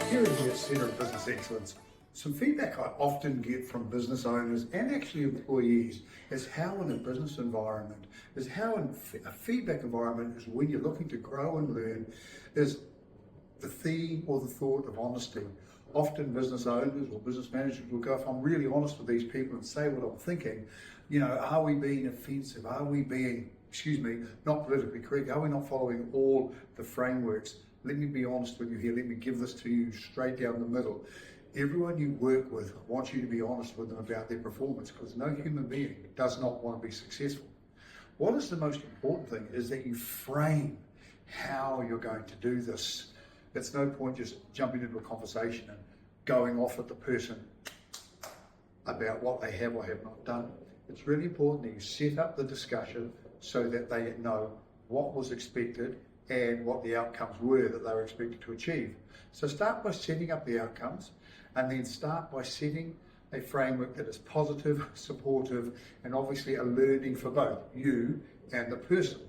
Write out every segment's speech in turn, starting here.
Here at the Centre of Business Excellence, some feedback I often get from business owners and actually employees is how in a business environment, is how in a feedback environment is when you're looking to grow and learn, is the theme or the thought of honesty. Often business owners or business managers will go, if I'm really honest with these people and say what I'm thinking, are we being offensive? Are we being, not politically correct? Are we not following all the frameworks? Let me be honest with you here. Let me give this to you straight down the middle. Everyone you work with wants you to be honest with them about their performance because no human being does not want to be successful. What is the most important thing is that you frame how you're going to do this. It's no point just jumping into a conversation and going off at the person about what they have or have not done. It's really important that you set up the discussion so that they know what was expected and what the outcomes were that they were expected to achieve. So start by setting up the outcomes and then start by setting a framework that is positive, supportive, and obviously a learning for both you and the person.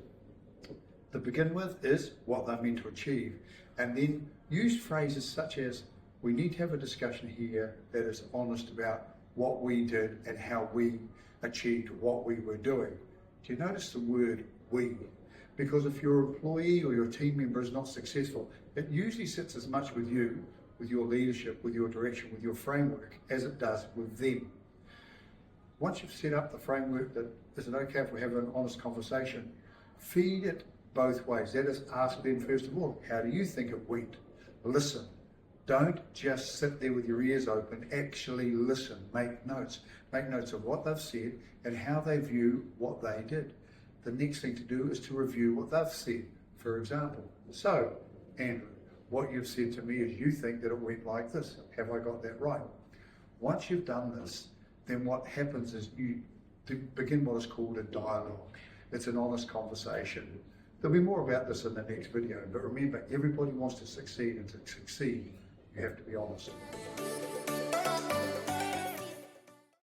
To begin with is what they're meant to achieve. And then use phrases such as, we need to have a discussion here that is honest about what we did and how we achieved what we were doing. Do you notice the word we? Because if your employee or your team member is not successful, it usually sits as much with you, with your leadership, with your direction, with your framework, as it does with them. Once you've set up the framework that is it okay if we have an honest conversation, feed it both ways. That is, ask them first of all, how do you think it went? Listen. Don't just sit there with your ears open, actually listen, make notes. Make notes of what they've said and how they view what they did. The next thing to do is to review what they've said. For example, so, Andrew, what you've said to me is you think that it went like this. Have I got that right? Once you've done this, then what happens is you begin what is called a dialogue. It's an honest conversation. There'll be more about this in the next video, but remember, everybody wants to succeed, and to succeed, you have to be honest.